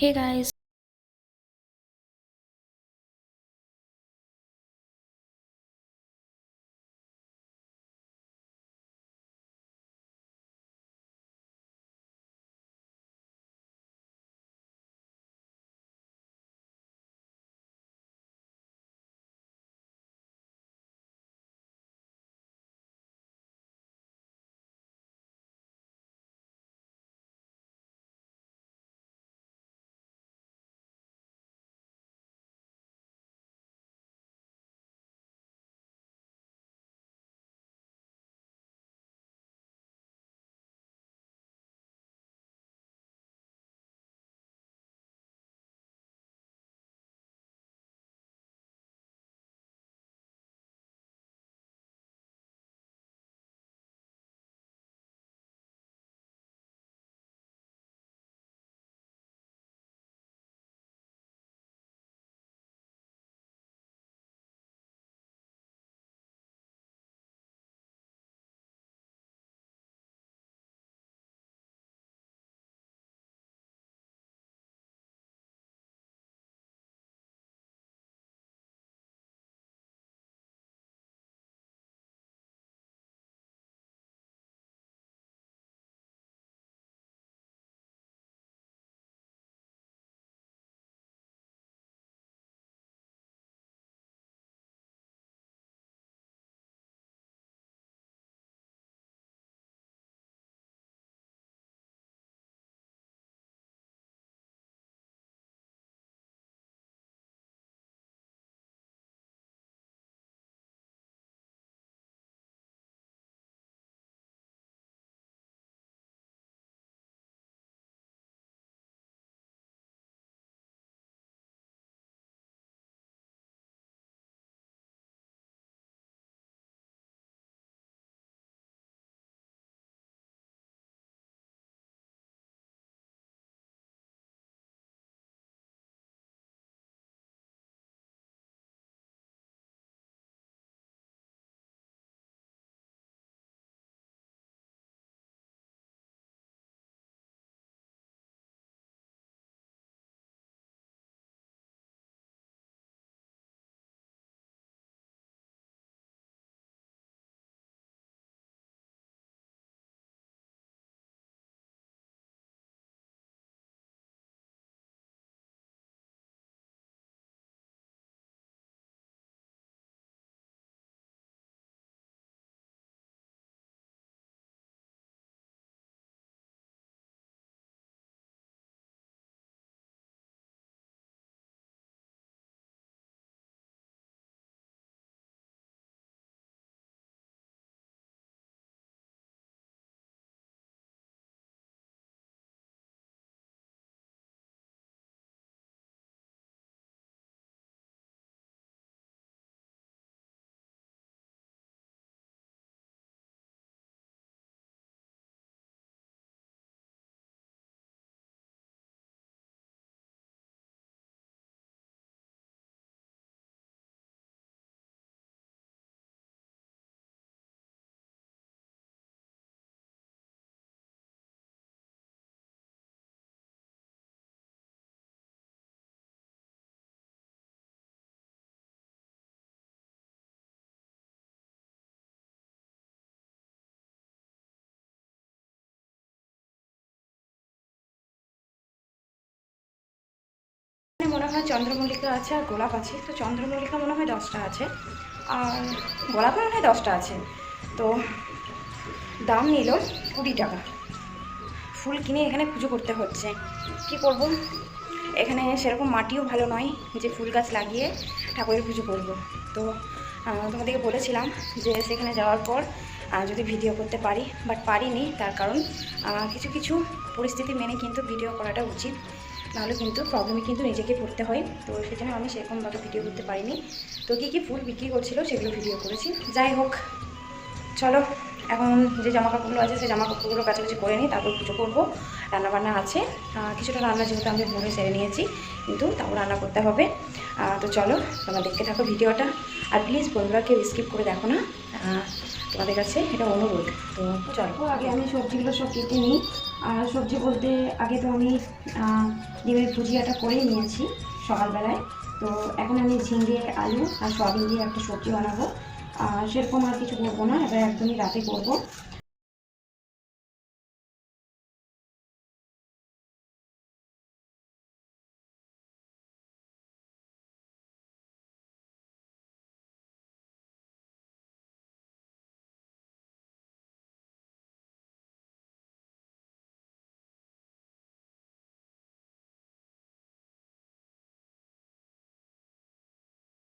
Hey guys. মনে হয় চন্দ্রমল্লিকা আছে আর গোলাপ আছে। তো চন্দ্রমল্লিকা মনে হয় 10টা আছে আর গোলাপ মনে হয় 10টা আছে। তো দাম নিল 20 টাকা। ফুল কিনে এখানে পুজো করতে হচ্ছে, কি করব। এখানে সেরকম মাটিও ভালো নয় যে ফুল গাছ লাগিয়ে ঠাকুরের পুজো করব। তো তোমাদেরকে বলেছিলাম যে সেখানে যাওয়ার পর যদি ভিডিও করতে পারি, বাট পারিনি। তার কারণ কিছু কিছু পরিস্থিতি মেনে কিন্তু ভিডিও করাটা উচিত, নাহলে কিন্তু প্রবলেমে কিন্তু নিজেকে পড়তে হয়। তো সেজন্য আমি সেরকমভাবে ভিডিও করতে পারিনি। তো কী কী ফুল বিক্রি করছিল সেগুলো ভিডিও করেছি। যাই হোক, চলো এখন যে জামা কাপড়গুলো আছে সেই জামা কাপড়গুলো কাছাকাছি করে নিই, তারপর পুজো করবো। রান্নাবান্না আছে, কিছুটা রান্না যেহেতু আমি ভোরে সেরে নিয়েছি, কিন্তু তাও রান্না করতে হবে। তো চলো তোমরা দেখতে থাকো ভিডিওটা। আর প্লিজ বন্ধুরা কেউ স্কিপ করে দেখো না, তোমাদের কাছে এটা অনুরোধ। তো চলো আগে আমি সবজিগুলো সব কেটে নিই। আর সবজি বলতে আগে তো আমি ডিমের ভুজিয়াটা করেই নিয়েছি সকালবেলায়। তো এখন আমি ঝিঙে, আলু আর সয়াবিন দিয়ে একটা সবজি বানাবো। সেরকম আর কিছু করবো না, এবার একদমই রাতে করবো।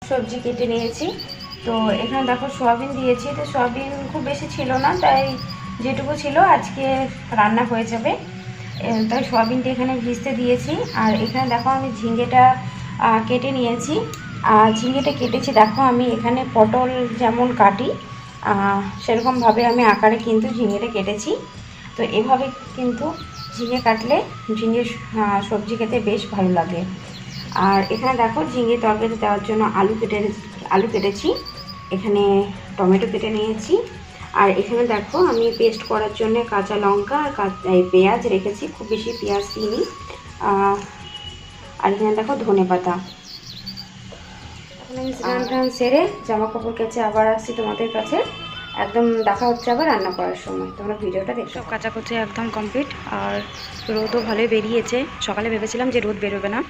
সবজি কেটে নিয়েছি। তো এখানে দেখো সয়াবিন দিয়েছি, তো সয়াবিন খুব বেশি ছিল না, তাই যেটুকু ছিল আজকে রান্না হয়ে যাবে। তাই সয়াবিনটা এখানে ভিজতে দিয়েছি। আর এখানে দেখো আমি ঝিঙেটা কেটে নিয়েছি। আর ঝিঙেটা কেটেছি দেখো, আমি এখানে পটল যেমন কাটি সেরকমভাবে আমি আকারে কিন্তু ঝিঙেটা কেটেছি। তো এভাবে কিন্তু ঝিঙে কাটলে ঝিঙে সবজি খেতে বেশ ভালো লাগে। আর এখানে দেখো ঝিঙে তরকারিতে দেওয়ার জন্য আলু কেটেছি, এখানে টমেটো কেটে নিয়েছি। আর এখানে দেখো আমি পেস্ট করার জন্য কাঁচা লঙ্কা আর পেঁয়াজ রেখেছি, খুব বেশি পেঁয়াজ দিইনি। আর এখানে দেখো ধনেপাতা। এখন আমি স্নান টান সেরে জামা কাপড় কেচে আবার আসছি তোমাদের কাছে। একদম দেখা হচ্ছে আবার রান্না করার সময়, তোমরা ভিডিওটা দেখো। সব কাচাকুচি একদম কমপ্লিট। আর রোদও ভালোই বেরিয়েছে। সকালে ভেবেছিলাম যে রোদ বেরোবে না,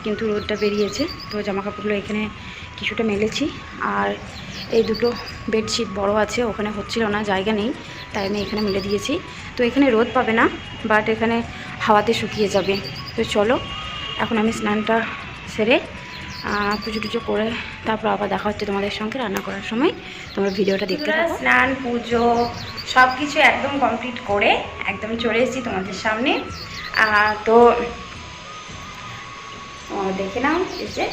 কিন্তু রোদটা বেরিয়েছে। তো জামা কাপড়গুলো এখানে কিছুটা মেলেছি। আর এই দুটো বেডশিট বড় আছে, ওখানে হচ্ছিল না, জায়গা নেই, তাই আমি এখানে মেলে দিয়েছি। তো এখানে রোদ পাবে না, বাট এখানে হাওয়াতে শুকিয়ে যাবে। তো চলো এখন আমি স্নানটা সেরে পুজো টুজো করে তারপর আবার দেখা হচ্ছে তোমাদের সঙ্গে রান্না করার সময়। তোমরা ভিডিওটা দেখতে থাকো। স্নান পুজো সব কিছু একদম কমপ্লিট করে একদম চলে এসেছি তোমাদের সামনে। তো দেখে নাও, এই যে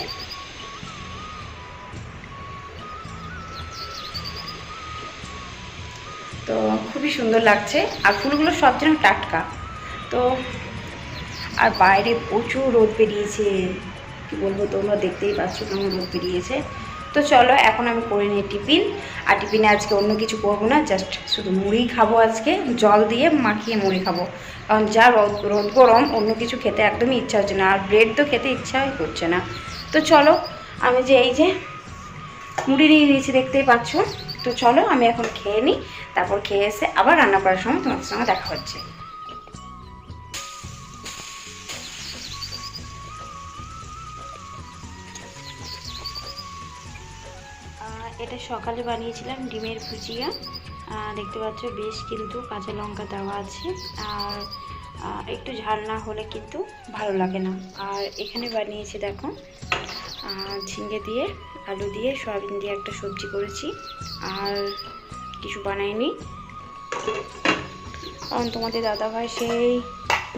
তো খুবই সুন্দর লাগছে। আর ফুলগুলো সব যেন টাটকা। তো আর বাইরে প্রচুর রোদ বেরিয়েছে, কি বলবো, তোমরা দেখতেই পাচ্ছ কেমন রোদ বেরিয়েছে। তো চলো এখন আমি করে নিই টিফিন। আর টিফিনে আজকে অন্য কিছু করবো না, জাস্ট শুধু মুড়ি খাবো আজকে, জল দিয়ে মাখিয়ে মুড়ি খাবো। কারণ যা রোদ গরম, অন্য কিছু খেতে একদমই ইচ্ছা হচ্ছে না, আর ব্রেড তো খেতে ইচ্ছাই করছে না। তো চলো আমি যে এই যে মুড়ি নিয়ে নিয়েছি দেখতেই পাচ্ছ। তো চলো আমি এখন খেয়ে নিই, তারপর খেয়ে এসে আবার রান্না করার সময় তোমাদের সঙ্গে দেখা হচ্ছে। এটা সকালে বানিয়েছিলাম ডিমের ভুজিয়া। দেখতে পাচ্ছ বেশ কিন্তু কাঁচা লঙ্কা দেওয়া আছে, আর একটু ঝাল না হলে কিন্তু ভালো লাগে না। আর এখানে বানিয়েছি দেখো ঝিঙে দিয়ে, আলু দিয়ে, সয়াবিন দিয়ে একটা সবজি করেছি। আর কিছু বানাইনি, কারণ তোমাদের দাদাভাই সেই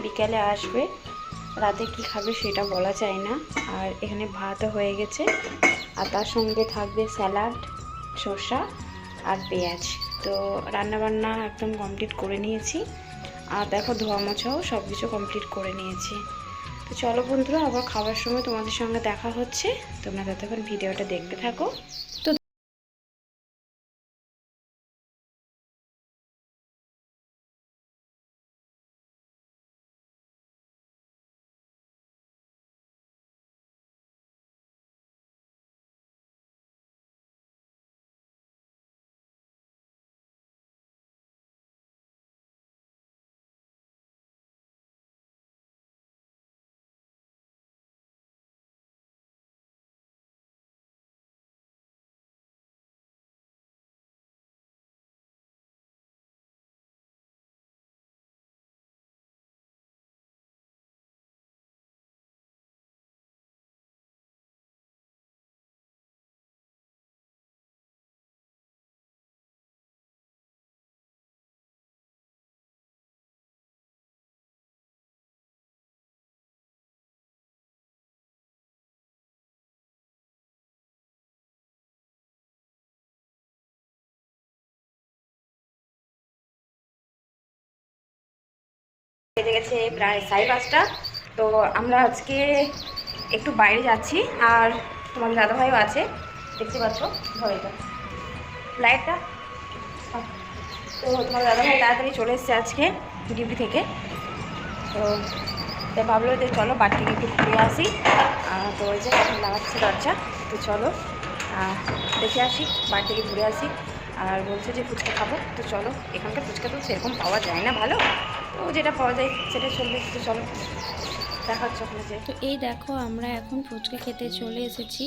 বিকালে আসবে, রাতে কি খাবে সেটা বলা যায় না। আর এখানে ভাতও হয়ে গেছে, আর তার সঙ্গে থাকবে স্যালাড, শসা আর পেঁয়াজ। তো রান্নাবান্না একদম কমপ্লিট করে নিয়েছি। আর দেখো ধোয়া মোছাও সব কিছু কমপ্লিট করে নিয়েছি। তো চলো বন্ধুরা, আবার খাবার সময় তোমাদের সঙ্গে দেখা হচ্ছে। তোমরা ততক্ষণ ভিডিওটা দেখতে থাকো। তো বেজে গেছে প্রায় 5:30। তো আমরা আজকে একটু বাইরে যাচ্ছি, আর তোমাদের দাদাভাইও আছে, দেখতে পাচ্ছ। ধরে লাইটটা তো তোমার দাদাভাই তাড়াতাড়ি চলে এসছে আজকে ডিউটি থেকে। তো তাই ভাবলো যে চলো বাড়ি থেকে একটু ঘুরে আসি। তো ওই যে এখন লাগাচ্ছে দরজা, তো চলো দেখে আসি, বাড়ি থেকে ঘুরে আসি। আর বলছে যে ফুচকা খাবো, তো চলো। এখানকার ফুচকা তো সেরকম পাওয়া যায় না ভালো, তো যেটা পাওয়া যায় সেটা চলবে, তো চলো দেখা হচ্ছে ওখানে যে। তো এই দেখো আমরা এখন ফুচকা খেতে চলে এসেছি।